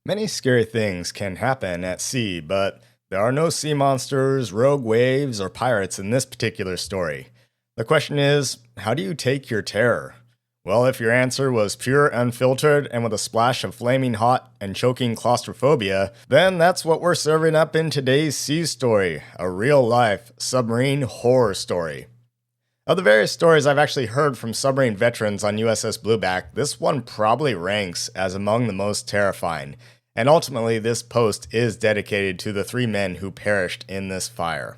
Many scary things can happen at sea, but there are no sea monsters, rogue waves, or pirates in this particular story. The question is, how do you take your terror? Well, if your answer was pure, unfiltered, and with a splash of flaming hot and choking claustrophobia, then that's what we're serving up in today's Sea Story, a real-life submarine horror story. Of the various stories I've actually heard from submarine veterans on USS Blueback, this one probably ranks as among the most terrifying. And ultimately, this post is dedicated to the 3 men who perished in this fire.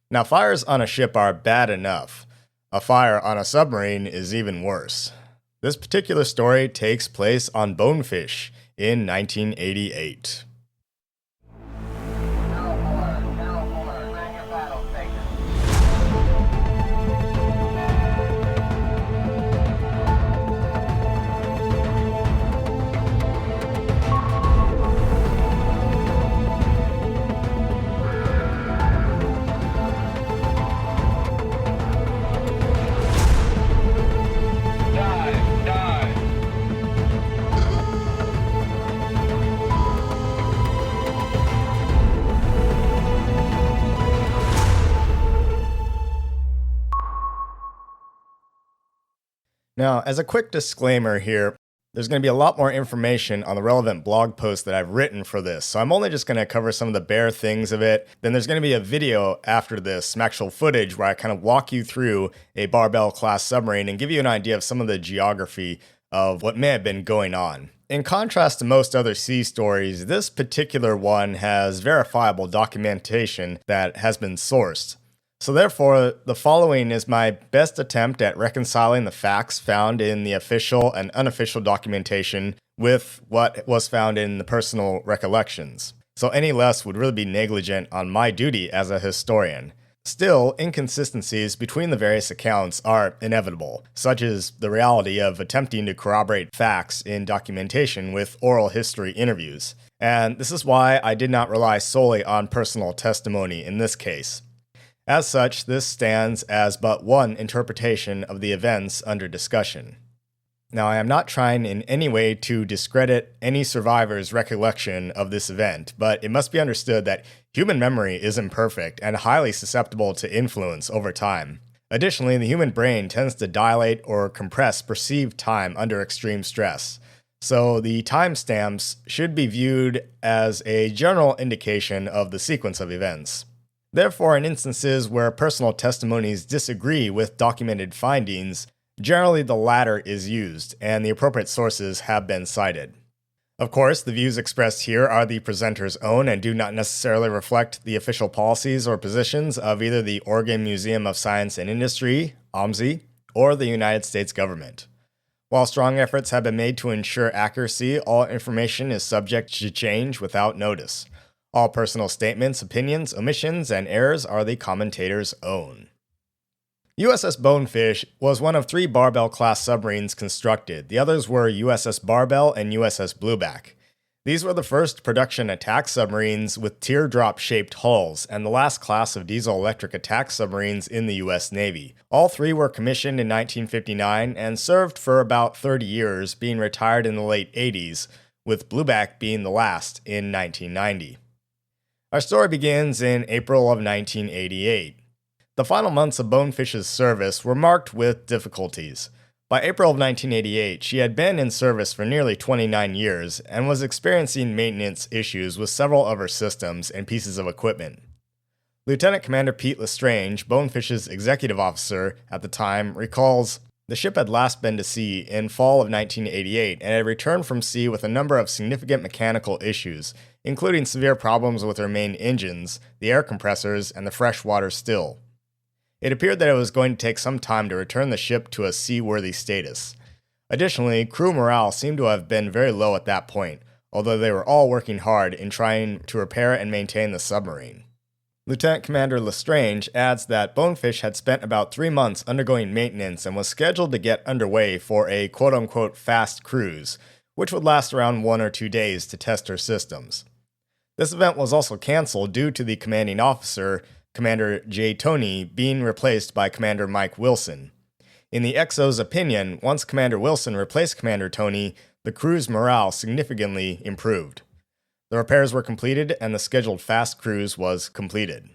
Now, fires on a ship are bad enough. A fire on a submarine is even worse. This particular story takes place on Bonefish in 1988. Now, as a quick disclaimer here, there's going to be a lot more information on the relevant blog post that I've written for this, so I'm only just going to cover some of the bare things of it. Then there's going to be a video after this, some actual footage where I kind of walk you through a Barbel-class submarine and give you an idea of some of the geography of what may have been going on. In contrast to most other sea stories, this particular one has verifiable documentation that has been sourced. So therefore, the following is my best attempt at reconciling the facts found in the official and unofficial documentation with what was found in the personal recollections. So any less would really be negligent on my duty as a historian. Still, inconsistencies between the various accounts are inevitable, such as the reality of attempting to corroborate facts in documentation with oral history interviews. And this is why I did not rely solely on personal testimony in this case. As such, this stands as but one interpretation of the events under discussion. Now, I am not trying in any way to discredit any survivor's recollection of this event, but it must be understood that human memory is imperfect and highly susceptible to influence over time. Additionally, the human brain tends to dilate or compress perceived time under extreme stress. So the timestamps should be viewed as a general indication of the sequence of events. Therefore, in instances where personal testimonies disagree with documented findings, generally the latter is used, and the appropriate sources have been cited. Of course, the views expressed here are the presenter's own and do not necessarily reflect the official policies or positions of either the Oregon Museum of Science and Industry, OMSI, or the United States government. While strong efforts have been made to ensure accuracy, all information is subject to change without notice. All personal statements, opinions, omissions, and errors are the commentator's own. USS Bonefish was one of 3 Barbel-class submarines constructed. The others were USS Barbel and USS Blueback. These were the first production attack submarines with teardrop-shaped hulls and the last class of diesel-electric attack submarines in the U.S. Navy. All 3 were commissioned in 1959 and served for about 30 years, being retired in the late 80s, with Blueback being the last in 1990. Our story begins in April of 1988. The final months of Bonefish's service were marked with difficulties. By April of 1988, she had been in service for nearly 29 years and was experiencing maintenance issues with several of her systems and pieces of equipment. Lieutenant Commander Pete Lestrange, Bonefish's executive officer at the time, recalls, "The ship had last been to sea in fall of 1988 and had returned from sea with a number of significant mechanical issues, including severe problems with her main engines, the air compressors, and the freshwater still. It appeared that it was going to take some time to return the ship to a seaworthy status. Additionally, crew morale seemed to have been very low at that point, although they were all working hard in trying to repair and maintain the submarine." Lieutenant Commander Lestrange adds that Bonefish had spent about 3 months undergoing maintenance and was scheduled to get underway for a quote-unquote fast cruise, which would last around 1 or 2 days to test her systems. This event was also canceled due to the commanding officer, Commander J. Toney, being replaced by Commander Mike Wilson. In the XO's opinion, once Commander Wilson replaced Commander Toney, the crew's morale significantly improved. The repairs were completed and the scheduled fast cruise was completed.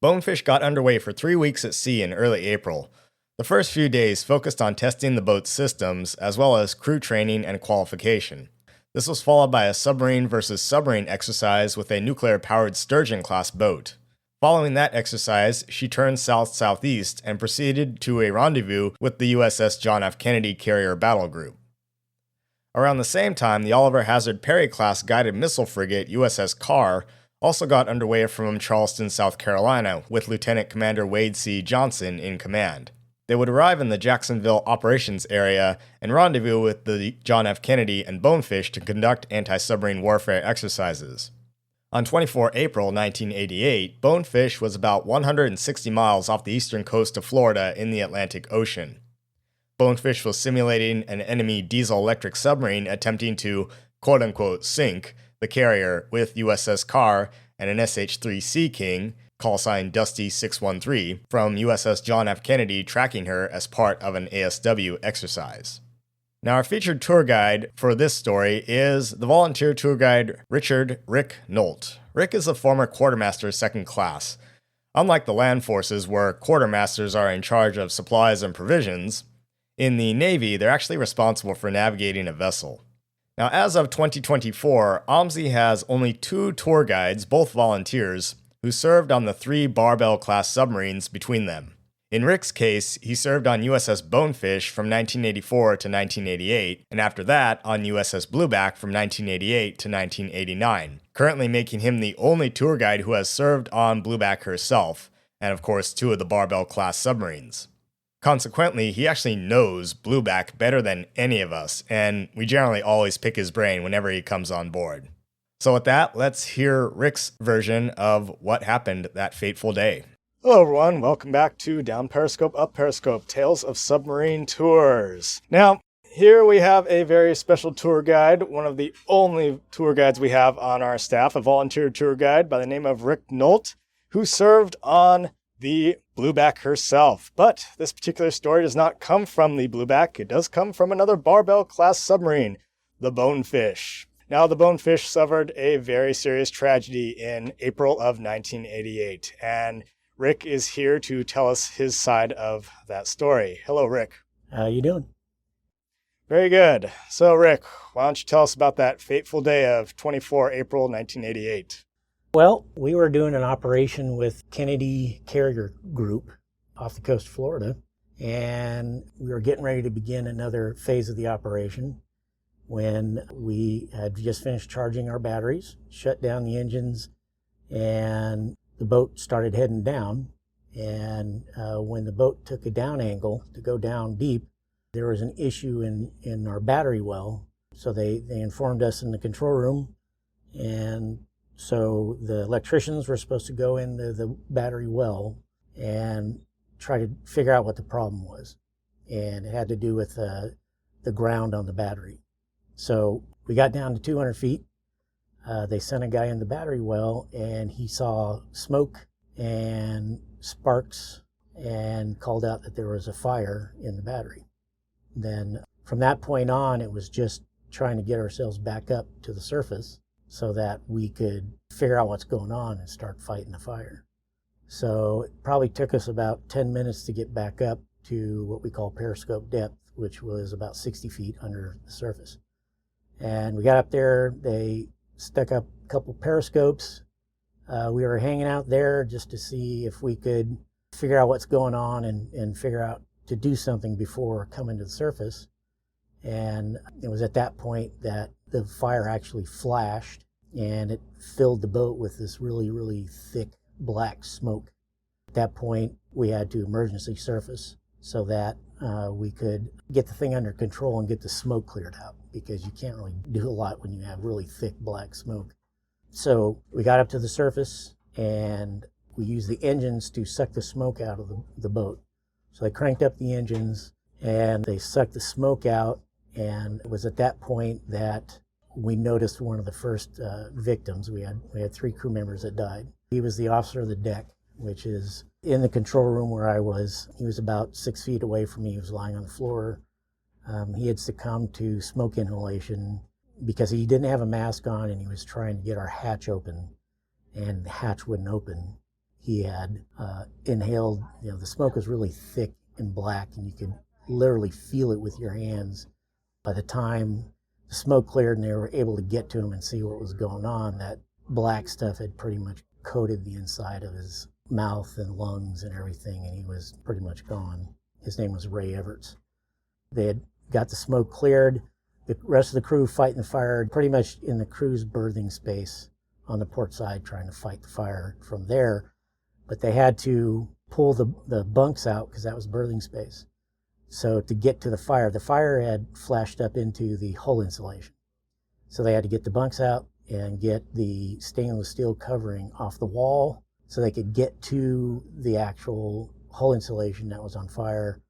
Bonefish got underway for 3 weeks at sea in early April. The first few days focused on testing the boat's systems as well as crew training and qualification. This was followed by a submarine versus submarine exercise with a nuclear-powered Sturgeon-class boat. Following that exercise, she turned south-southeast and proceeded to a rendezvous with the USS John F. Kennedy carrier battle group. Around the same time, the Oliver Hazard Perry-class guided missile frigate USS Carr also got underway from Charleston, South Carolina, with Lieutenant Commander Wade C. Johnson in command. They would arrive in the Jacksonville operations area and rendezvous with the John F. Kennedy and Bonefish to conduct anti-submarine warfare exercises. On 24 April 1988, Bonefish was about 160 miles off the eastern coast of Florida in the Atlantic Ocean. Bonefish was simulating an enemy diesel-electric submarine attempting to, quote-unquote, sink the carrier with USS Carr and an SH-3 Sea King, call sign Dusty 613, from USS John F. Kennedy tracking her as part of an ASW exercise. Now, our featured tour guide for this story is the volunteer tour guide Rick Neault. Rick is a former quartermaster second class. Unlike the land forces where quartermasters are in charge of supplies and provisions, in the Navy they're actually responsible for navigating a vessel. Now, as of 2024, OMSI has only 2 tour guides, both volunteers, who served on the 3 Barbel-class submarines between them. In Rick's case, he served on USS Bonefish from 1984 to 1988, and after that on USS Blueback from 1988 to 1989, currently making him the only tour guide who has served on Blueback herself, and of course 2 of the Barbel-class submarines. Consequently, he actually knows Blueback better than any of us, and we generally always pick his brain whenever he comes on board. So with that, let's hear Rick's version of what happened that fateful day. Hello everyone, welcome back to Down Periscope, Up Periscope, Tales of Submarine Tours. Now, here we have a very special tour guide, one of the only tour guides we have on our staff, a volunteer tour guide by the name of Rick Neault, who served on the Blueback herself. But this particular story does not come from the Blueback, it does come from another Barbel-class submarine, the Bonefish. Now, the Bonefish suffered a very serious tragedy in April of 1988, and Rick is here to tell us his side of that story. Hello, Rick. How you doing? Very good. So, Rick, why don't you tell us about that fateful day of 24 April 1988? Well, we were doing an operation with Kennedy Carrier Group off the coast of Florida, and we were getting ready to begin another phase of the operation when we had just finished charging our batteries, shut down the engines, and the boat started heading down. And when the boat took a down angle to go down deep, there was an issue in our battery well. So they informed us in the control room, and so the electricians were supposed to go into the battery well and try to figure out what the problem was. And it had to do with the ground on the battery. So we got down to 200 feet. They sent a guy in the battery well, and he saw smoke and sparks and called out that there was a fire in the battery. Then from that point on, it was just trying to get ourselves back up to the surface so that we could figure out what's going on and start fighting the fire. So it probably took us about 10 minutes to get back up to what we call periscope depth, which was about 60 feet under the surface. And we got up there, they stuck up a couple periscopes. We were hanging out there just to see if we could figure out what's going on and figure out to do something before coming to the surface. And it was at that point that the fire actually flashed, and it filled the boat with this really, really thick black smoke. At that point, we had to emergency surface so that we could get the thing under control and get the smoke cleared out, because you can't really do a lot when you have really thick black smoke. So we got up to the surface, and we used the engines to suck the smoke out of the boat. So they cranked up the engines, and they sucked the smoke out, and it was at that point that we noticed one of the first victims. We had 3 crew members that died. He was the officer of the deck, which is in the control room where I was. He was about 6 feet away from me. He was lying on the floor. He had succumbed to smoke inhalation because he didn't have a mask on and he was trying to get our hatch open, and the hatch wouldn't open. He had inhaled, the smoke was really thick and black, and you could literally feel it with your hands. By the time the smoke cleared and they were able to get to him and see what was going on, that black stuff had pretty much coated the inside of his mouth and lungs and everything, and he was pretty much gone. His name was Ray Everts. They had got the smoke cleared. The rest of the crew fighting the fire, pretty much in the crew's berthing space on the port side, trying to fight the fire from there. But they had to pull the bunks out because that was berthing space. So to get to the fire had flashed up into the hull insulation. So they had to get the bunks out and get the stainless steel covering off the wall so they could get to the actual hull insulation that was on fire.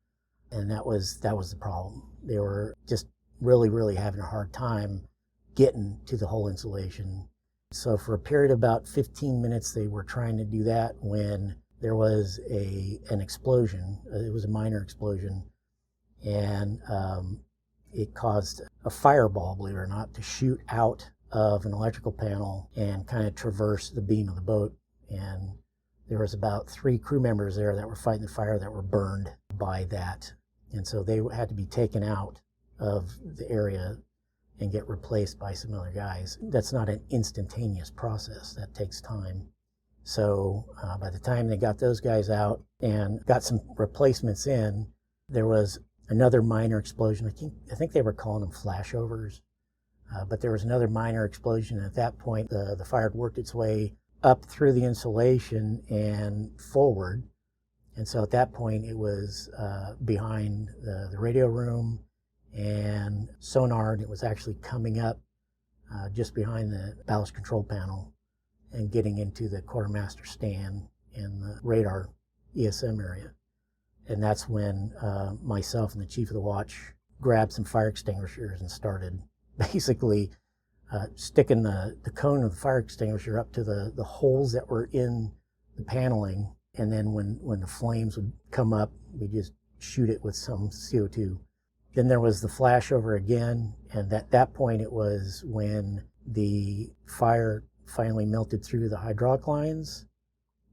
And that was the problem. They were just really, really having a hard time getting to the hull insulation. So for a period of about 15 minutes, they were trying to do that when there was an explosion. It was a minor explosion, and it caused a fireball, believe it or not, to shoot out of an electrical panel and kind of traverse the beam of the boat. And there was about 3 crew members there that were fighting the fire that were burned by that. And so they had to be taken out of the area and get replaced by some other guys. That's not an instantaneous process. That takes time. So by the time they got those guys out and got some replacements in, there was another minor explosion. I think they were calling them flashovers. But there was another minor explosion. At that point, the fire had worked its way up through the insulation and forward. And so at that point, it was behind the radio room and sonar, and it was actually coming up just behind the ballast control panel and getting into the quartermaster stand and the radar ESM area. And that's when myself and the chief of the watch grabbed some fire extinguishers and started basically sticking the cone of the fire extinguisher up to the holes that were in the paneling. And then when the flames would come up, we just shoot it with some CO2. Then there was the flashover again, and at that point it was when the fire finally melted through the hydraulic lines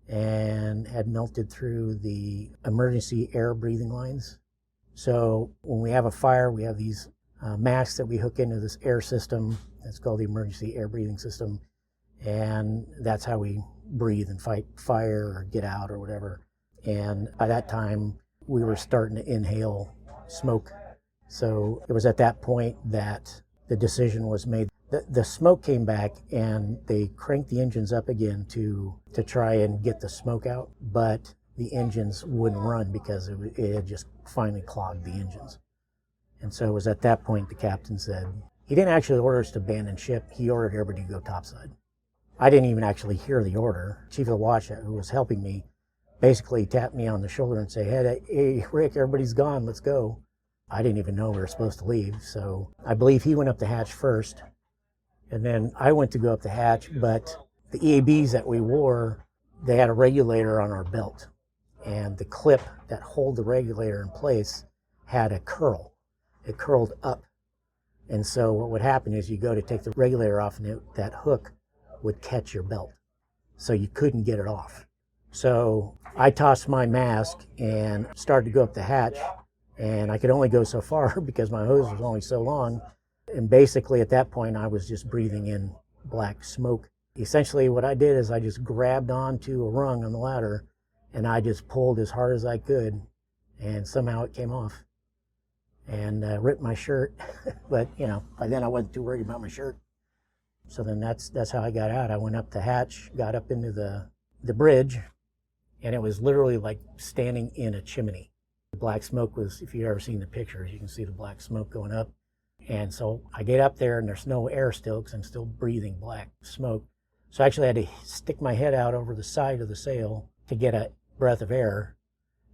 and had melted through the emergency air breathing lines. So when we have a fire, we have these masks that we hook into this air system. It's called the emergency air breathing system, and that's how we breathe and fight fire or get out or whatever. And by that time, we were starting to inhale smoke. So it was at that point that the decision was made. The smoke came back and they cranked the engines up again to try and get the smoke out, but the engines wouldn't run because it had just finally clogged the engines. And so it was at that point the captain said, he didn't actually order us to abandon ship, he ordered everybody to go topside. I didn't even actually hear the order. Chief of the watch, who was helping me, basically tapped me on the shoulder and said, hey, Rick, everybody's gone, let's go. I didn't even know we were supposed to leave, so I believe he went up the hatch first, and then I went to go up the hatch, but the EABs that we wore, they had a regulator on our belt, and the clip that held the regulator in place had a curl. It curled up, and so what would happen is you go to take the regulator off, and that hook would catch your belt, so you couldn't get it off. So I tossed my mask and started to go up the hatch, and I could only go so far because my hose was only so long. And basically at that point, I was just breathing in black smoke. Essentially what I did is I just grabbed onto a rung on the ladder and I just pulled as hard as I could, and somehow it came off and ripped my shirt. But by then I wasn't too worried about my shirt. So then that's how I got out. I went up the hatch, got up into the bridge, and it was literally like standing in a chimney. The black smoke was, if you've ever seen the pictures, you can see the black smoke going up. And so I get up there and there's no air still because I'm still breathing black smoke. So I actually had to stick my head out over the side of the sail to get a breath of air.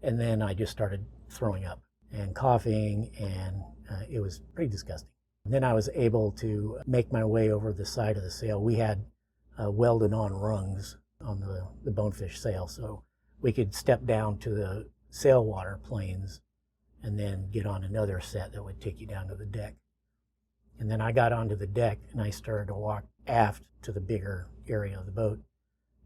And then I just started throwing up and coughing, and it was pretty disgusting. And then I was able to make my way over the side of the sail. We had welded on rungs on the Bonefish sail, so we could step down to the sail water planes and then get on another set that would take you down to the deck. And then I got onto the deck and I started to walk aft to the bigger area of the boat.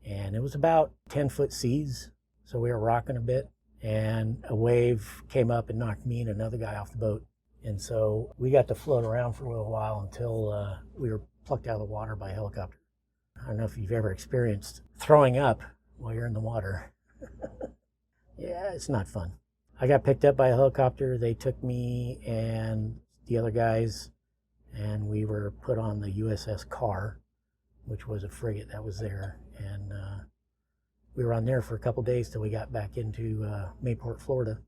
And it was about 10-foot seas, so we were rocking a bit. And a wave came up and knocked me and another guy off the boat. And so we got to float around for a little while until we were plucked out of the water by a helicopter. I don't know if you've ever experienced throwing up while you're in the water. Yeah, it's not fun. I got picked up by a helicopter. They took me and the other guys, and we were put on the USS Carr, which was a frigate that was there. And we were on there for a couple days till we got back into Mayport, Florida.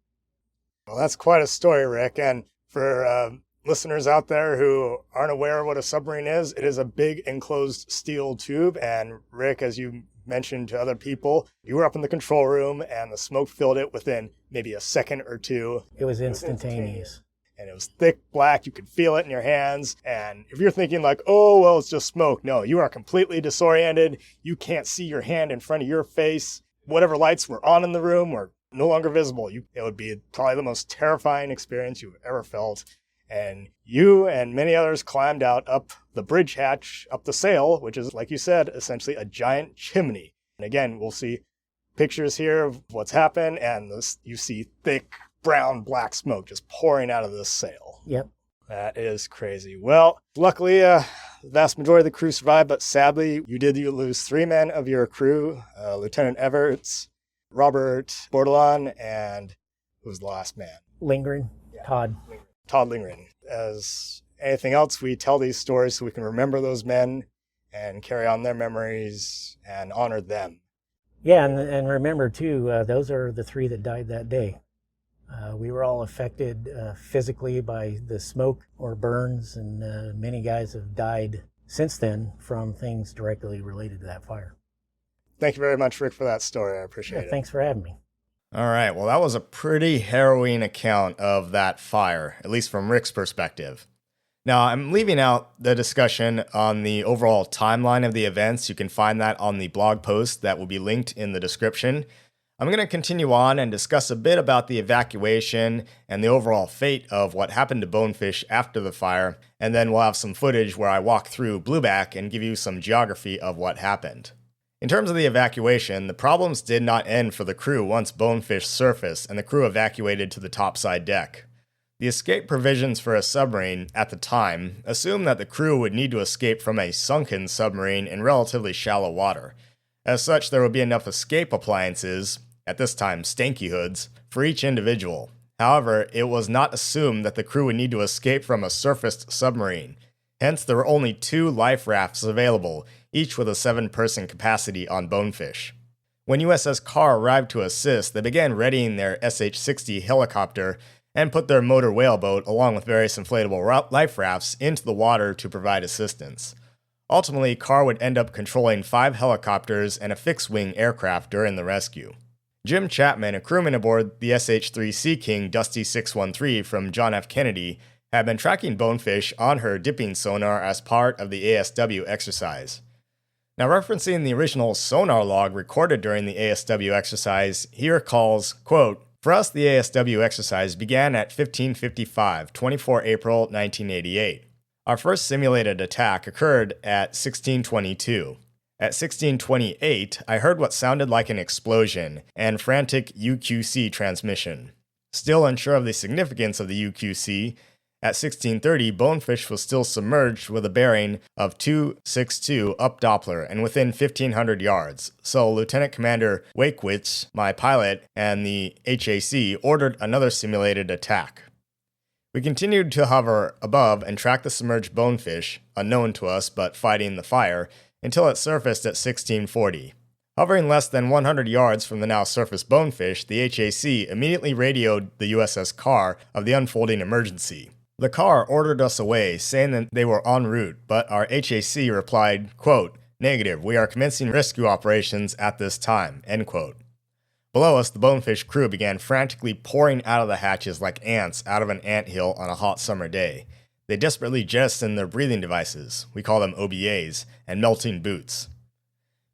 Well, that's quite a story, Rick. And for listeners out there who aren't aware of what a submarine is, it is a big enclosed steel tube. And Rick, as you mentioned to other people, you were up in the control room and the smoke filled it within maybe a second or two. It was instantaneous. And it was thick black. You could feel it in your hands. And if you're thinking like, oh, well, it's just smoke. No, you are completely disoriented. You can't see your hand in front of your face. Whatever lights were on in the room were no longer visible. It would be probably the most terrifying experience you've ever felt. And you and many others climbed out up the bridge hatch, up the sail, which is, like you said, essentially a giant chimney. And again, we'll see pictures here of what's happened, and you see thick brown black smoke just pouring out of this sail. Yep. That is crazy. Well, luckily, the vast majority of the crew survived, but sadly, you lose 3 men of your crew, Lieutenant Everts, Robert Bordelon, and who was the last man? Lingering. Yeah. Todd Lingren. As anything else, we tell these stories so we can remember those men and carry on their memories and honor them. Yeah, and remember, too, those are the 3 that died that day. We were all affected physically by the smoke or burns, and many guys have died since then from things directly related to that fire. Thank you very much, Rick, for that story. I appreciate it. Thanks for having me. All right, well, that was a pretty harrowing account of that fire, at least from Rick's perspective. Now, I'm leaving out the discussion on the overall timeline of the events. You can find that on the blog post that will be linked in the description. I'm going to continue on and discuss a bit about the evacuation and the overall fate of what happened to Bonefish after the fire, and then we'll have some footage where I walk through Blueback and give you some geography of what happened. In terms of the evacuation, the problems did not end for the crew once Bonefish surfaced and the crew evacuated to the topside deck. The escape provisions for a submarine, at the time, assumed that the crew would need to escape from a sunken submarine in relatively shallow water. As such, there would be enough escape appliances, at this time stanky hoods, for each individual. However, it was not assumed that the crew would need to escape from a surfaced submarine. Hence, there were only 2 life rafts available, each with a 7-person capacity on Bonefish. When USS Carr arrived to assist, they began readying their SH-60 helicopter and put their motor whaleboat along with various inflatable life rafts into the water to provide assistance. Ultimately, Carr would end up controlling 5 helicopters and a fixed-wing aircraft during the rescue. Jim Chapman, a crewman aboard the SH-3 Sea King Dusty 613 from John F. Kennedy, had been tracking Bonefish on her dipping sonar as part of the ASW exercise. Now, referencing the original sonar log recorded during the ASW exercise, he recalls, quote, "For us, the ASW exercise began at 15:55, 24 April 1988. Our first simulated attack occurred at 16:22. At 16:28, I heard what sounded like an explosion and frantic UQC transmission. Still unsure of the significance of the UQC, at 16:30, Bonefish was still submerged with a bearing of 262 up Doppler and within 1,500 yards, so Lieutenant Commander Wakewitz, my pilot, and the HAC ordered another simulated attack. We continued to hover above and track the submerged Bonefish, unknown to us but fighting the fire, until it surfaced at 16:40. Hovering less than 100 yards from the now surfaced Bonefish, the HAC immediately radioed the USS Carr of the unfolding emergency. The Carr ordered us away, saying that they were en route, but our HAC replied, quote, "Negative, we are commencing rescue operations at this time," end quote. Below us, the Bonefish crew began frantically pouring out of the hatches like ants out of an anthill on a hot summer day. They desperately jettisoned their breathing devices, we call them OBAs, and melting boots.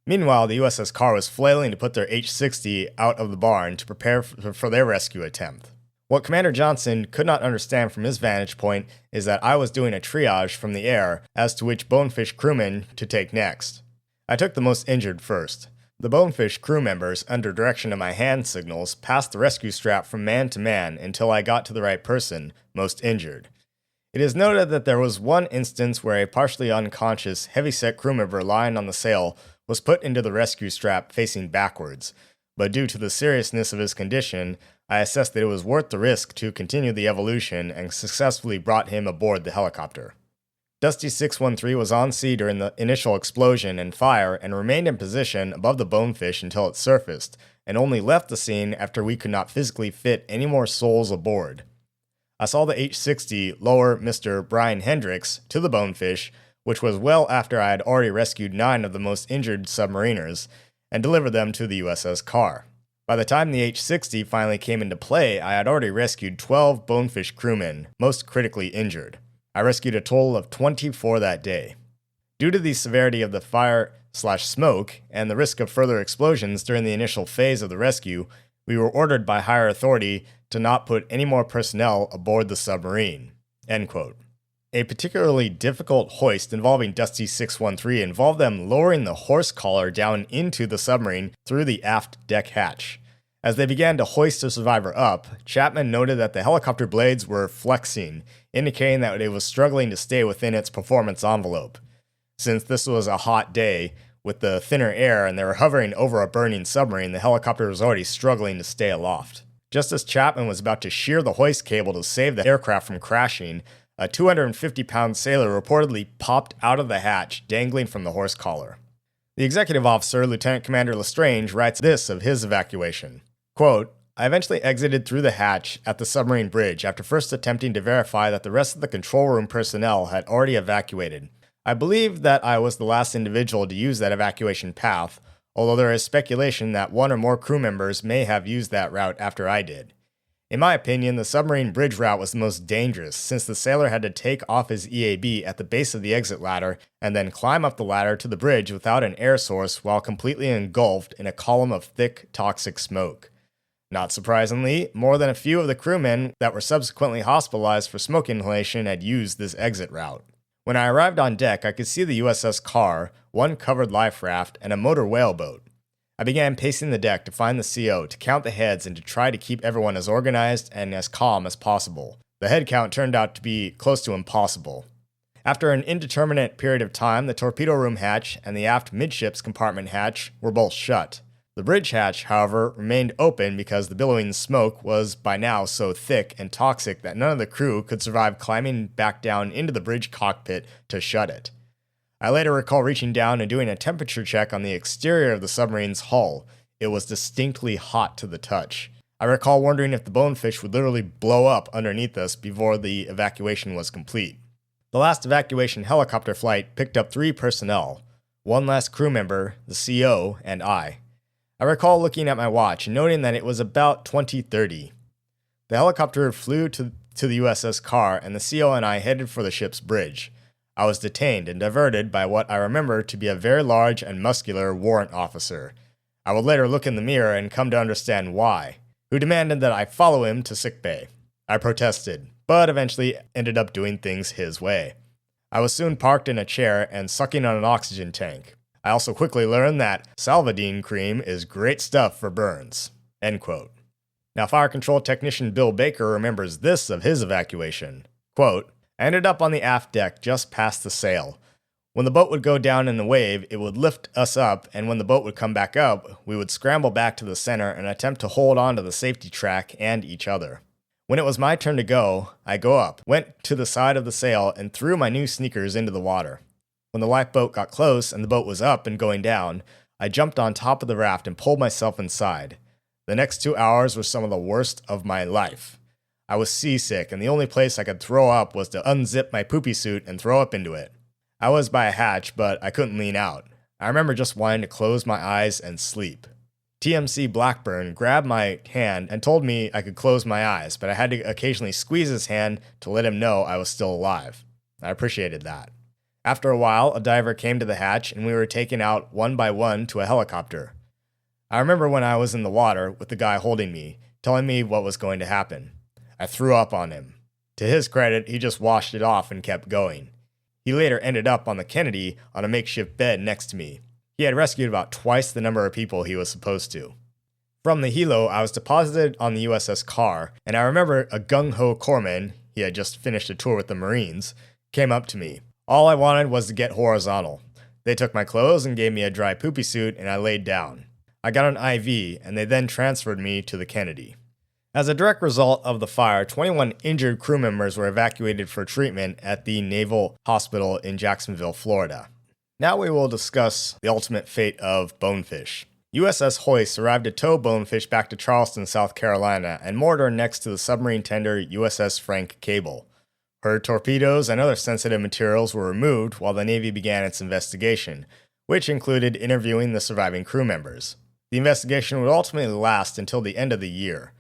Meanwhile, the USS Carr was flailing to put their H-60 out of the barn to prepare for their rescue attempt. What Commander Johnson could not understand from his vantage point is that I was doing a triage from the air as to which Bonefish crewmen to take next. I took the most injured first. The Bonefish crew members, under direction of my hand signals, passed the rescue strap from man to man until I got to the right person, most injured. It is noted that there was one instance where a partially unconscious, heavy-set crew member lying on the sail was put into the rescue strap facing backwards, but due to the seriousness of his condition, I assessed that it was worth the risk to continue the evolution and successfully brought him aboard the helicopter. Dusty 613 was on sea during the initial explosion and fire and remained in position above the Bonefish until it surfaced, and only left the scene after we could not physically fit any more souls aboard. I saw the H-60 lower Mr. Brian Hendricks to the Bonefish, which was well after I had already rescued 9 of the most injured submariners, and delivered them to the USS Carr. By the time the H-60 finally came into play, I had already rescued 12 Bonefish crewmen, most critically injured. I rescued a total of 24 that day. Due to the severity of the fire/smoke and the risk of further explosions during the initial phase of the rescue, we were ordered by higher authority to not put any more personnel aboard the submarine." End quote. A particularly difficult hoist involving Dusty 613 involved them lowering the horse collar down into the submarine through the aft deck hatch. As they began to hoist the survivor up, Chapman noted that the helicopter blades were flexing, indicating that it was struggling to stay within its performance envelope. Since this was a hot day, with the thinner air and they were hovering over a burning submarine, the helicopter was already struggling to stay aloft. Just as Chapman was about to shear the hoist cable to save the aircraft from crashing, a 250-pound sailor reportedly popped out of the hatch, dangling from the horse collar. The executive officer, Lieutenant Commander Lestrange, writes this of his evacuation. Quote, "I eventually exited through the hatch at the submarine bridge after first attempting to verify that the rest of the control room personnel had already evacuated. I believe that I was the last individual to use that evacuation path, although there is speculation that one or more crew members may have used that route after I did. In my opinion, the submarine bridge route was the most dangerous, since the sailor had to take off his EAB at the base of the exit ladder and then climb up the ladder to the bridge without an air source while completely engulfed in a column of thick, toxic smoke. Not surprisingly, more than a few of the crewmen that were subsequently hospitalized for smoke inhalation had used this exit route. When I arrived on deck, I could see the USS Carr, one covered life raft, and a motor whaleboat. I began pacing the deck to find the CO, to count the heads, and to try to keep everyone as organized and as calm as possible. The head count turned out to be close to impossible. After an indeterminate period of time, the torpedo room hatch and the aft midships compartment hatch were both shut. The bridge hatch, however, remained open because the billowing smoke was by now so thick and toxic that none of the crew could survive climbing back down into the bridge cockpit to shut it. I later recall reaching down and doing a temperature check on the exterior of the submarine's hull. It was distinctly hot to the touch. I recall wondering if the Bonefish would literally blow up underneath us before the evacuation was complete. The last evacuation helicopter flight picked up 3 personnel, one last crew member, the CO, and I. I recall looking at my watch and noting that it was about 20:30. The helicopter flew to the USS Carr, and the CO and I headed for the ship's bridge. I was detained and diverted by what I remember to be a very large and muscular warrant officer. I would later look in the mirror and come to understand why, who demanded that I follow him to sickbay. I protested, but eventually ended up doing things his way. I was soon parked in a chair and sucking on an oxygen tank. I also quickly learned that Salvadine cream is great stuff for burns." End quote. Now, Fire Control Technician Bill Baker remembers this of his evacuation. Quote, "I ended up on the aft deck just past the sail. When the boat would go down in the wave, it would lift us up, and when the boat would come back up, we would scramble back to the center and attempt to hold on to the safety track and each other. When it was my turn to go, I go up, went to the side of the sail, and threw my new sneakers into the water. When the lifeboat got close and the boat was up and going down, I jumped on top of the raft and pulled myself inside. The next 2 hours were some of the worst of my life. I was seasick, and the only place I could throw up was to unzip my poopy suit and throw up into it. I was by a hatch, but I couldn't lean out. I remember just wanting to close my eyes and sleep. TMC Blackburn grabbed my hand and told me I could close my eyes, but I had to occasionally squeeze his hand to let him know I was still alive. I appreciated that. After a while, a diver came to the hatch, and we were taken out one by one to a helicopter. I remember when I was in the water with the guy holding me, telling me what was going to happen. I threw up on him. To his credit, he just washed it off and kept going. He later ended up on the Kennedy on a makeshift bed next to me. He had rescued about twice the number of people he was supposed to. From the helo, I was deposited on the USS Carr, and I remember a gung-ho corpsman, he had just finished a tour with the Marines, came up to me. All I wanted was to get horizontal. They took my clothes and gave me a dry poopy suit, and I laid down. I got an IV, and they then transferred me to the Kennedy. As a direct result of the fire, 21 injured crew members were evacuated for treatment at the Naval Hospital in Jacksonville, Florida. Now we will discuss the ultimate fate of Bonefish. USS Hoist arrived to tow Bonefish back to Charleston, South Carolina, and moored her next to the submarine tender USS Frank Cable. Her torpedoes and other sensitive materials were removed while the Navy began its investigation, which included interviewing the surviving crew members. The investigation would ultimately last until the end of the year.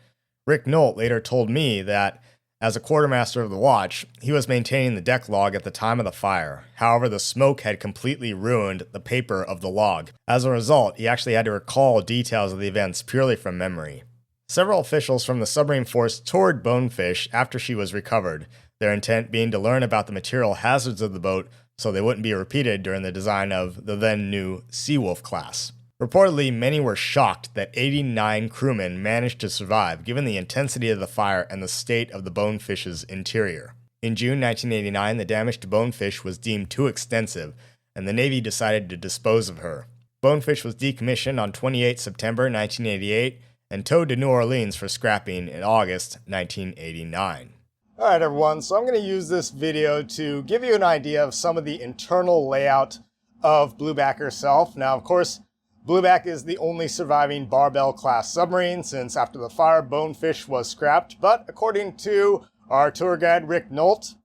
Rick Neault later told me that, as a quartermaster of the watch, he was maintaining the deck log at the time of the fire. However, the smoke had completely ruined the paper of the log. As a result, he actually had to recall details of the events purely from memory. Several officials from the submarine force toured Bonefish after she was recovered, their intent being to learn about the material hazards of the boat so they wouldn't be repeated during the design of the then new Seawolf-class. Reportedly, many were shocked that 89 crewmen managed to survive given the intensity of the fire and the state of the Bonefish's interior. In June 1989, the damage to Bonefish was deemed too extensive, and the Navy decided to dispose of her. Bonefish was decommissioned on 28 September 1988 and towed to New Orleans for scrapping in August 1989. Alright everyone, so I'm going to use this video to give you an idea of some of the internal layout of Blueback herself. Now, of course, Blueback is the only surviving Barbel-class submarine since after the fire, Bonefish was scrapped. But according to our tour guide, Rick Neault,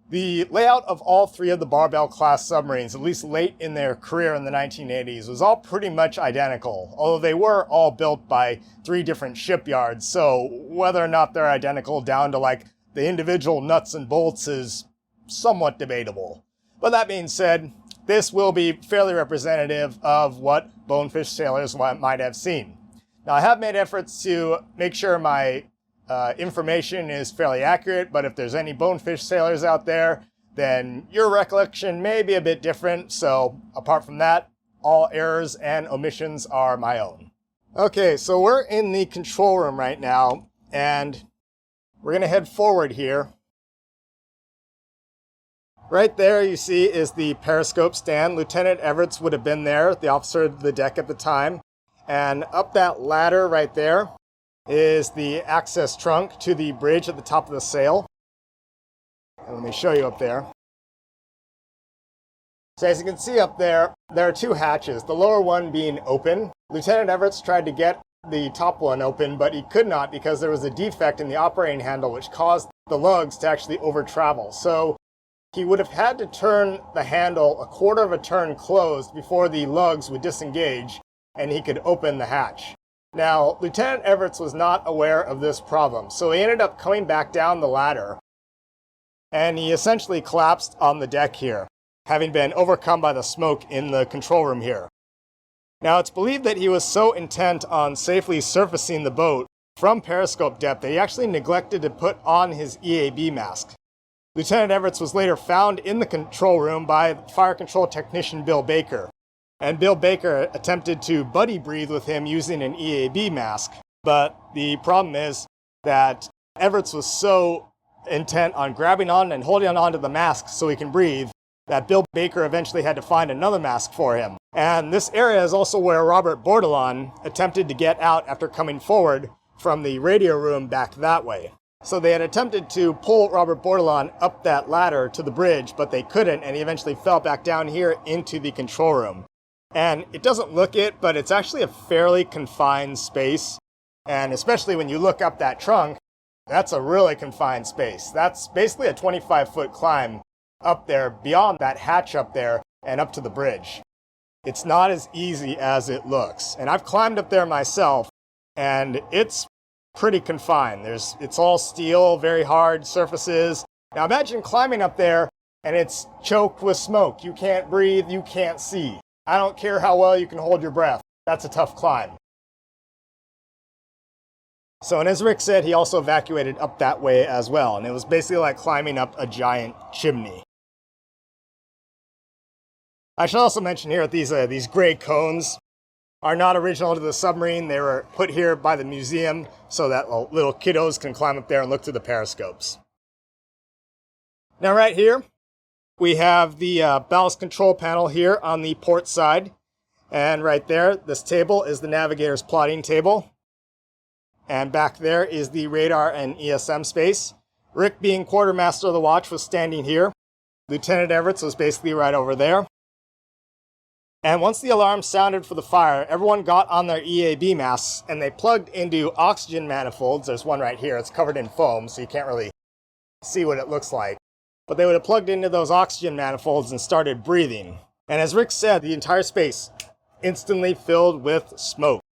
the layout of all three of the Barbel-class submarines, at least late in their career in the 1980s, was all pretty much identical, although they were all built by three different shipyards. So whether or not they're identical down to like the individual nuts and bolts is somewhat debatable. But that being said, this will be fairly representative of what Bonefish sailors might have seen. Now, I have made efforts to make sure my information is fairly accurate, but if there's any Bonefish sailors out there, then your recollection may be a bit different. So apart from that, all errors and omissions are my own. Okay, so we're in the control room right now, and we're going to head forward here. Right there you see is the periscope stand. Lieutenant Everts would have been there, the officer of the deck at the time. And up that ladder right there is the access trunk to the bridge at the top of the sail. And let me show you up there. So as you can see up there, there are two hatches, the lower one being open. Lieutenant Everts tried to get the top one open, but he could not because there was a defect in the operating handle which caused the lugs to actually over travel. So he would have had to turn the handle a quarter of a turn closed before the lugs would disengage and he could open the hatch. Now, Lieutenant Everts was not aware of this problem, so he ended up coming back down the ladder and he essentially collapsed on the deck here, having been overcome by the smoke in the control room here. Now, it's believed that he was so intent on safely surfacing the boat from periscope depth that he actually neglected to put on his EAB mask. Lieutenant Everts was later found in the control room by fire control technician Bill Baker, and Bill Baker attempted to buddy breathe with him using an EAB mask, but the problem is that Everts was so intent on grabbing on and holding on to the mask so he can breathe that Bill Baker eventually had to find another mask for him. And this area is also where Robert Bordelon attempted to get out after coming forward from the radio room back that way. So they had attempted to pull Robert Bordelon up that ladder to the bridge, but they couldn't, and he eventually fell back down here into the control room. And it doesn't look it, but it's actually a fairly confined space. And especially when you look up that trunk, that's a really confined space. That's basically a 25-foot climb up there, beyond that hatch up there, and up to the bridge. It's not as easy as it looks. And I've climbed up there myself, and it's pretty confined. It's all steel, very hard surfaces. Now imagine climbing up there and it's choked with smoke. You can't breathe, you can't see. I don't care how well you can hold your breath. That's a tough climb. So, and as Rick said, he also evacuated up that way as well. And it was basically like climbing up a giant chimney. I should also mention here that these gray cones are not original to the submarine. They were put here by the museum so that little kiddos can climb up there and look through the periscopes. Now right here, we have the ballast control panel here on the port side. And right there, this table is the navigator's plotting table. And back there is the radar and ESM space. Rick, being quartermaster of the watch, was standing here. Lieutenant Everett was basically right over there. And once the alarm sounded for the fire, everyone got on their EAB masks and they plugged into oxygen manifolds. There's one right here. It's covered in foam, so you can't really see what it looks like. But they would have plugged into those oxygen manifolds and started breathing. And as Rick said, the entire space instantly filled with smoke.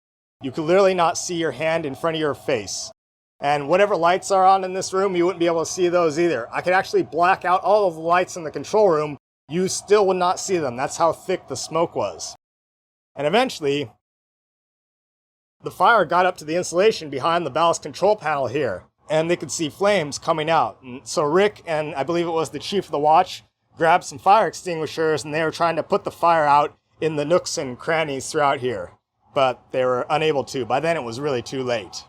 You could literally not see your hand in front of your face. And whatever lights are on in this room, you wouldn't be able to see those either. I could actually black out all of the lights in the control room. You still would not see them. That's how thick the smoke was. And eventually, the fire got up to the insulation behind the ballast control panel here, and they could see flames coming out. And so Rick, and I believe it was the chief of the watch, grabbed some fire extinguishers, and they were trying to put the fire out in the nooks and crannies throughout here. But they were unable to. By then, it was really too late.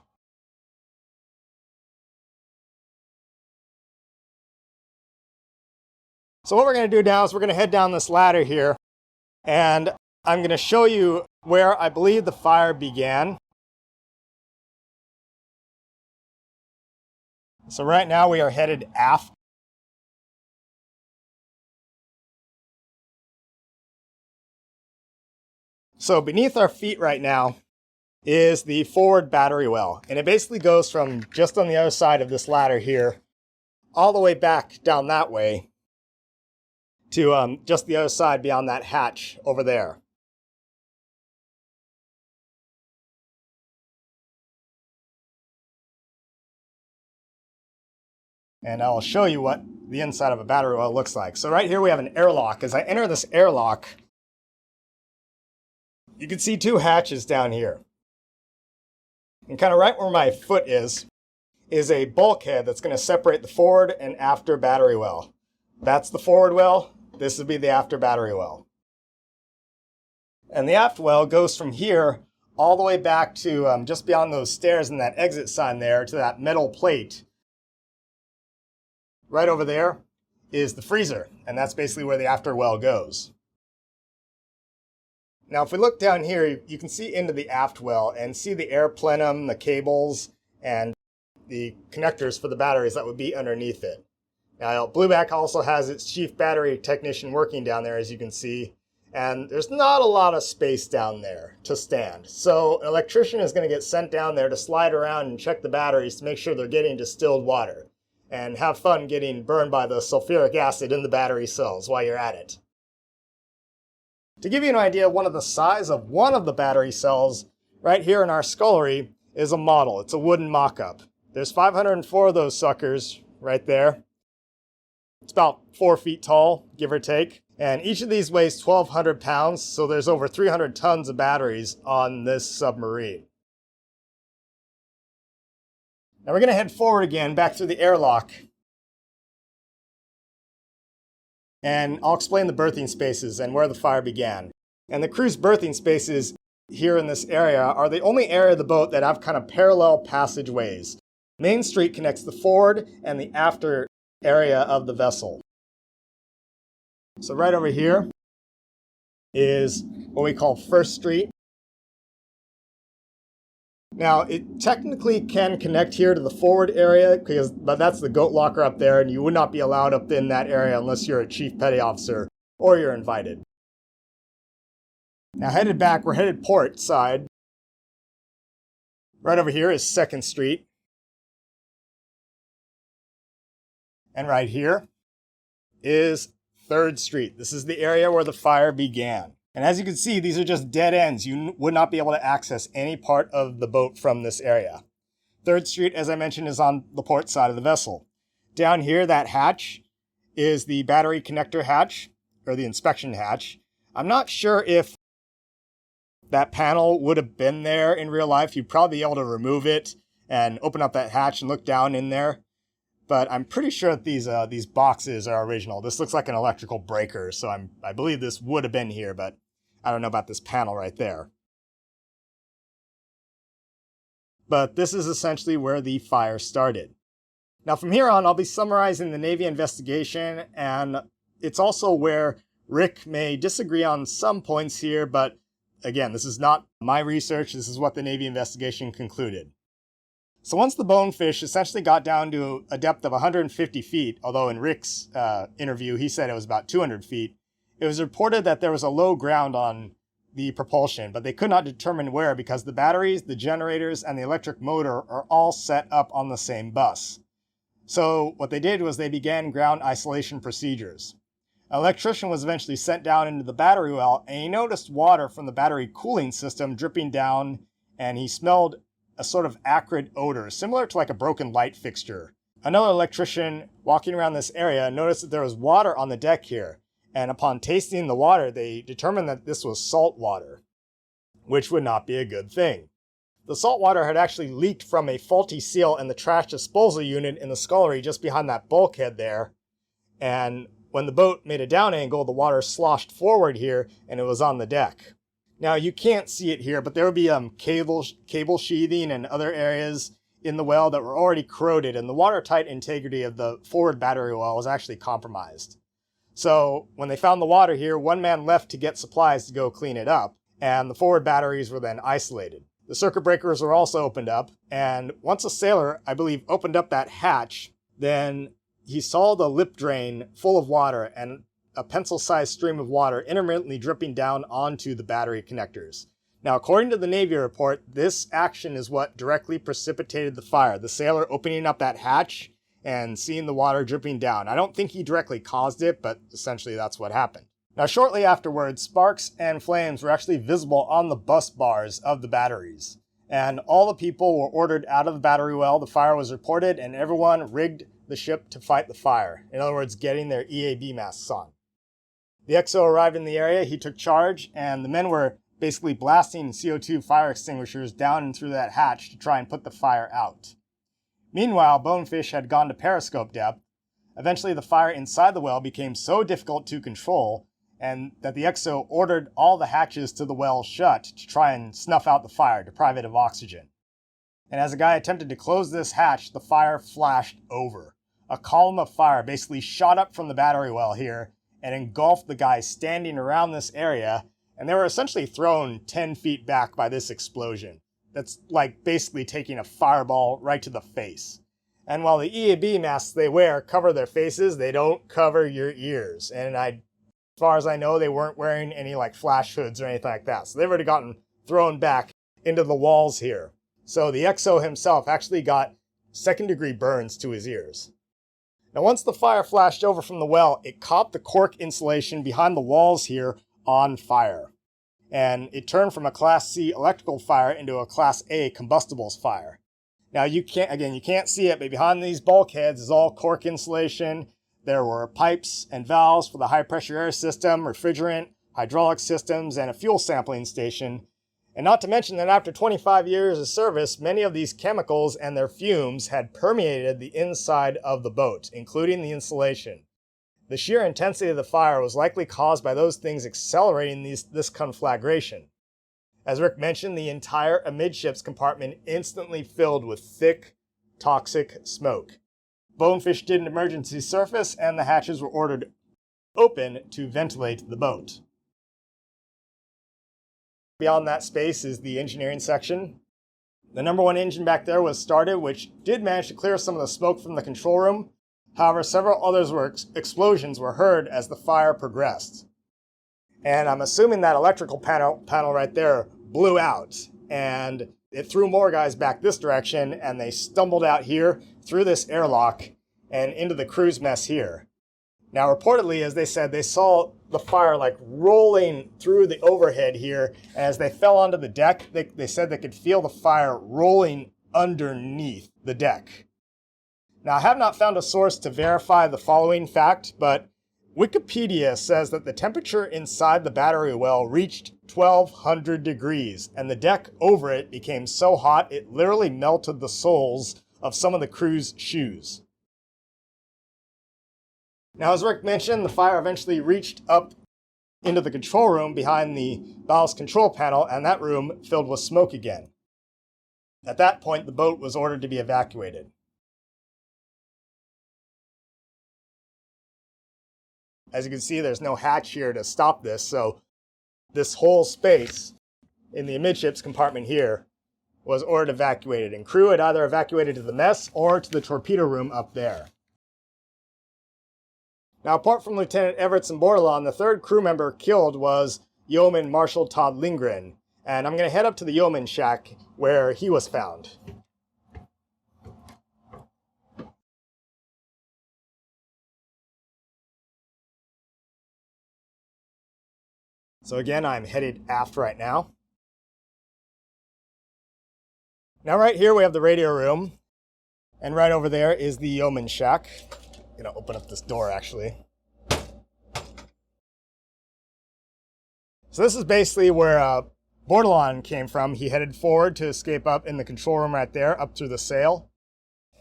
So what we're going to do now is we're going to head down this ladder here, and I'm going to show you where I believe the fire began. So right now we are headed aft. So beneath our feet right now is the forward battery well, and it basically goes from just on the other side of this ladder here all the way back down that way to just the other side beyond that hatch over there. And I'll show you what the inside of a battery well looks like. So right here we have an airlock. As I enter this airlock, you can see two hatches down here. And kind of right where my foot is a bulkhead that's going to separate the forward and after battery well. That's the forward well. This would be the after battery well. And the aft well goes from here all the way back to just beyond those stairs and that exit sign there to that metal plate. Right over there is the freezer, and that's basically where the after well goes. Now, if we look down here, you can see into the aft well and see the air plenum, the cables, and the connectors for the batteries that would be underneath it. Now, Blueback also has its chief battery technician working down there, as you can see, and there's not a lot of space down there to stand. So an electrician is going to get sent down there to slide around and check the batteries to make sure they're getting distilled water, and have fun getting burned by the sulfuric acid in the battery cells while you're at it. To give you an idea of the size of one of the battery cells, right here in our scullery is a model. It's a wooden mock-up. There's 504 of those suckers right there. It's about 4 feet tall, give or take. And each of these weighs 1,200 pounds, so there's over 300 tons of batteries on this submarine. Now we're going to head forward again, back through the airlock. And I'll explain the berthing spaces and where the fire began. And the crew's berthing spaces here in this area are the only area of the boat that have kind of parallel passageways. Main Street connects the forward and the after area of the vessel. So right over here is what we call First Street. Now, it technically can connect here to the forward area, but that's the goat locker up there, and you would not be allowed up in that area unless you're a chief petty officer or you're invited. Now, headed back, we're headed port side. Right over here is 2nd Street. And right here is 3rd Street. This is the area where the fire began. And as you can see, these are just dead ends. You would not be able to access any part of the boat from this area. 3rd Street, as I mentioned, is on the port side of the vessel. Down here, that hatch is the battery connector hatch, or the inspection hatch. I'm not sure if that panel would have been there in real life. You'd probably be able to remove it and open up that hatch and look down in there. But I'm pretty sure that these boxes are original. This looks like an electrical breaker, so I believe this would have been here, but I don't know about this panel right there. But this is essentially where the fire started. Now from here on, I'll be summarizing the Navy investigation, and it's also where Rick may disagree on some points here, but again, this is not my research. This is what the Navy investigation concluded. So once the Bonefish essentially got down to a depth of 150 feet, although in Rick's interview he said it was about 200 feet, it was reported that there was a low ground on the propulsion, but they could not determine where because the batteries, the generators, and the electric motor are all set up on the same bus. So what they did was they began ground isolation procedures. An electrician was eventually sent down into the battery well, and he noticed water from the battery cooling system dripping down, and he smelled a sort of acrid odor, similar to like a broken light fixture. Another electrician walking around this area noticed that there was water on the deck here, and upon tasting the water, they determined that this was salt water, which would not be a good thing. The salt water had actually leaked from a faulty seal in the trash disposal unit in the scullery just behind that bulkhead there, and when the boat made a down angle, the water sloshed forward here, and it was on the deck. Now, you can't see it here, but there would be cable sheathing and other areas in the well that were already corroded, and the watertight integrity of the forward battery well was actually compromised. So when they found the water here, one man left to get supplies to go clean it up, and the forward batteries were then isolated. The circuit breakers were also opened up, and once a sailor, I believe, opened up that hatch, then he saw the lip drain full of water and a pencil-sized stream of water intermittently dripping down onto the battery connectors. Now, according to the Navy report, this action is what directly precipitated the fire. The sailor opening up that hatch and seeing the water dripping down. I don't think he directly caused it, but essentially that's what happened. Now, shortly afterwards, sparks and flames were actually visible on the bus bars of the batteries. And all the people were ordered out of the battery well. The fire was reported, and everyone rigged the ship to fight the fire. In other words, getting their EAB masks on. The XO arrived in the area, he took charge, and the men were basically blasting CO2 fire extinguishers down and through that hatch to try and put the fire out. Meanwhile, Bonefish had gone to periscope depth. Eventually, the fire inside the well became so difficult to control and that the XO ordered all the hatches to the well shut to try and snuff out the fire, deprive it of oxygen. And as a guy attempted to close this hatch, the fire flashed over. A column of fire basically shot up from the battery well here and engulfed the guys standing around this area, and they were essentially thrown 10 feet back by this explosion. That's like basically taking a fireball right to the face. And while the EAB masks they wear cover their faces, they don't cover your ears. And as far as I know, they weren't wearing any like flash hoods or anything like that. So they've already gotten thrown back into the walls here. So the XO himself actually got second-degree burns to his ears. Now, once the fire flashed over from the well, it caught the cork insulation behind the walls here on fire. And it turned from a Class C electrical fire into a Class A combustibles fire. Now, you can't see it, but behind these bulkheads is all cork insulation. There were pipes and valves for the high-pressure air system, refrigerant, hydraulic systems, and a fuel sampling station. And not to mention that after 25 years of service, many of these chemicals and their fumes had permeated the inside of the boat, including the insulation. The sheer intensity of the fire was likely caused by those things accelerating this conflagration. As Rick mentioned, the entire amidships compartment instantly filled with thick, toxic smoke. Bonefish did an emergency surface, and the hatches were ordered open to ventilate the boat. Beyond that space is the engineering section. The number one engine back there was started, which did manage to clear some of the smoke from the control room. However, several other explosions were heard as the fire progressed. And I'm assuming that electrical panel right there blew out, and it threw more guys back this direction, and they stumbled out here through this airlock and into the crew's mess here. Now, reportedly, as they said, they saw the fire like rolling through the overhead here. And as they fell onto the deck, they said they could feel the fire rolling underneath the deck. Now, I have not found a source to verify the following fact, but Wikipedia says that the temperature inside the battery well reached 1200 degrees, and the deck over it became so hot it literally melted the soles of some of the crew's shoes. Now, as Rick mentioned, the fire eventually reached up into the control room behind the ballast control panel, and that room filled with smoke again. At that point, the boat was ordered to be evacuated. As you can see, there's no hatch here to stop this, so this whole space in the amidships compartment here was ordered evacuated, and crew had either evacuated to the mess or to the torpedo room up there. Now, apart from Lieutenant Everts and Bordelon, the third crew member killed was Yeoman Marshal Todd Lindgren, and I'm going to head up to the Yeoman shack where he was found. So again, I'm headed aft right now. Now right here we have the radio room, and right over there is the Yeoman shack. I'm going to open up this door actually. So this is basically where Bordelon came from. He headed forward to escape up in the control room right there, up through the sail.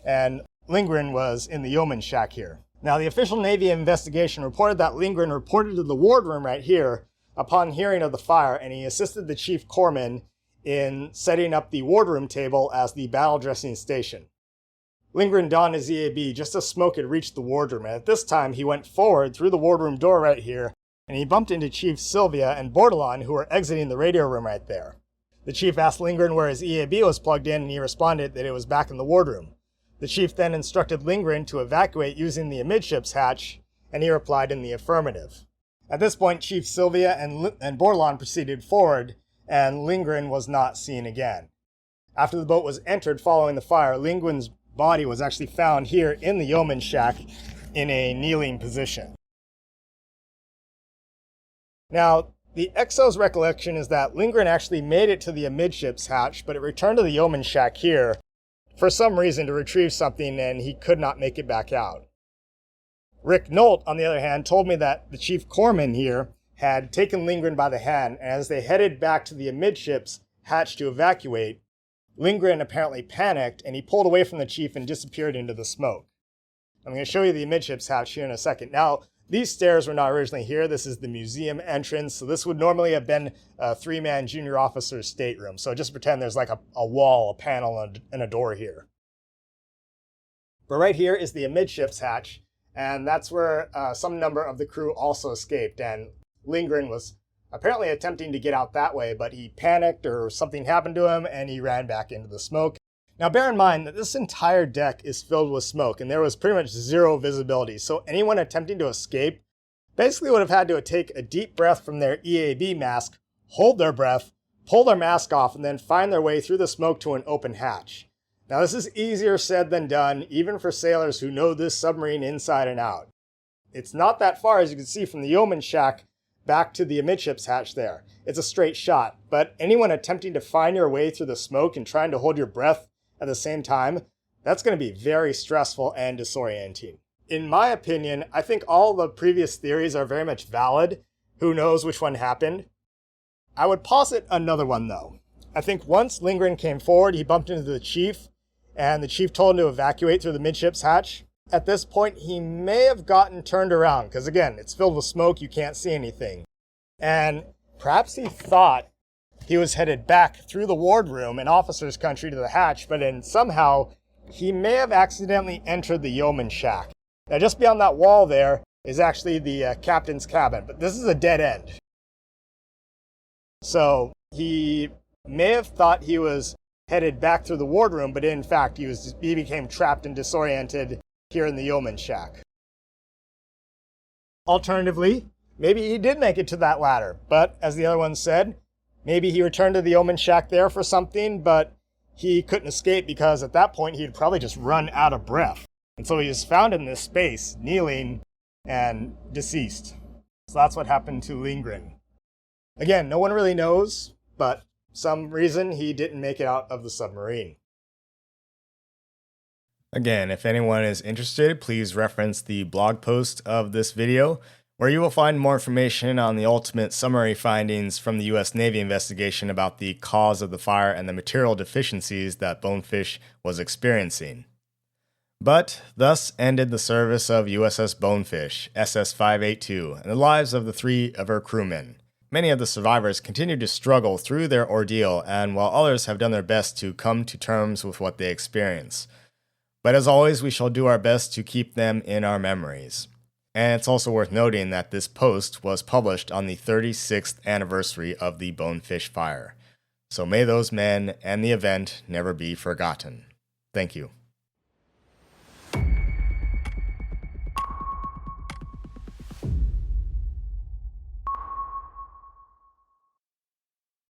And Lindgren was in the Yeoman shack here. Now the official Navy investigation reported that Lindgren reported to the wardroom right here upon hearing of the fire, and he assisted the chief corpsman in setting up the wardroom table as the battle dressing station. Lindgren donned his EAB just as smoke had reached the wardroom, and at this time he went forward through the wardroom door right here, and he bumped into Chief Sylvia and Bordelon, who were exiting the radio room right there. The chief asked Lindgren where his EAB was plugged in, and he responded that it was back in the wardroom. The chief then instructed Lindgren to evacuate using the amidships hatch, and he replied in the affirmative. At this point, Chief Sylvia and Bordelon proceeded forward, and Lindgren was not seen again. After the boat was entered following the fire, Lindgren's body was actually found here in the Yeoman shack in a kneeling position. Now, the XO's recollection is that Lindgren actually made it to the amidships hatch, but it returned to the Yeoman shack here for some reason to retrieve something, and he could not make it back out. Rick Neault, on the other hand, told me that the chief corpsman here had taken Lindgren by the hand, and as they headed back to the amidships hatch to evacuate, Lindgren apparently panicked, and he pulled away from the chief and disappeared into the smoke. I'm going to show you the amidships hatch here in a second. Now, these stairs were not originally here. This is the museum entrance, so this would normally have been a three-man junior officer's stateroom. So just pretend there's like a wall, a panel, and a door here. But right here is the amidships hatch, and that's where some number of the crew also escaped, and Lindgren was apparently attempting to get out that way, but he panicked or something happened to him, and he ran back into the smoke. Now bear in mind that this entire deck is filled with smoke, and there was pretty much zero visibility, so anyone attempting to escape basically would have had to take a deep breath from their EAB mask, hold their breath, pull their mask off, and then find their way through the smoke to an open hatch. Now this is easier said than done, even for sailors who know this submarine inside and out. It's not that far, as you can see, from the Yeoman shack back to the amidships hatch there. It's a straight shot, but anyone attempting to find your way through the smoke and trying to hold your breath at the same time, that's going to be very stressful and disorienting. In my opinion, I think all the previous theories are very much valid. Who knows which one happened? I would posit another one though. I think once Lindgren came forward, he bumped into the chief, and the chief told him to evacuate through the midships hatch. At this point, he may have gotten turned around, because again, it's filled with smoke, you can't see anything. And perhaps he thought he was headed back through the wardroom and officer's country to the hatch, but then somehow he may have accidentally entered the Yeoman shack. Now just beyond that wall there is actually the captain's cabin, but this is a dead end. So he may have thought he was headed back through the wardroom, but in fact he became trapped and disoriented here in the Yeoman shack. Alternatively, maybe he did make it to that ladder, but as the other one said, maybe he returned to the Yeoman shack there for something, but he couldn't escape because at that point he'd probably just run out of breath. And so he was found in this space, kneeling and deceased. So that's what happened to Lindgren. Again, no one really knows, but some reason he didn't make it out of the submarine. Again, if anyone is interested, please reference the blog post of this video, where you will find more information on the ultimate summary findings from the U.S. Navy investigation about the cause of the fire and the material deficiencies that Bonefish was experiencing. But thus ended the service of USS Bonefish, SS-582, and the lives of the 3 of her crewmen. Many of the survivors continue to struggle through their ordeal, and while others have done their best to come to terms with what they experience. But as always, we shall do our best to keep them in our memories. And it's also worth noting that this post was published on the 36th anniversary of the Bonefish fire. So may those men and the event never be forgotten. Thank you.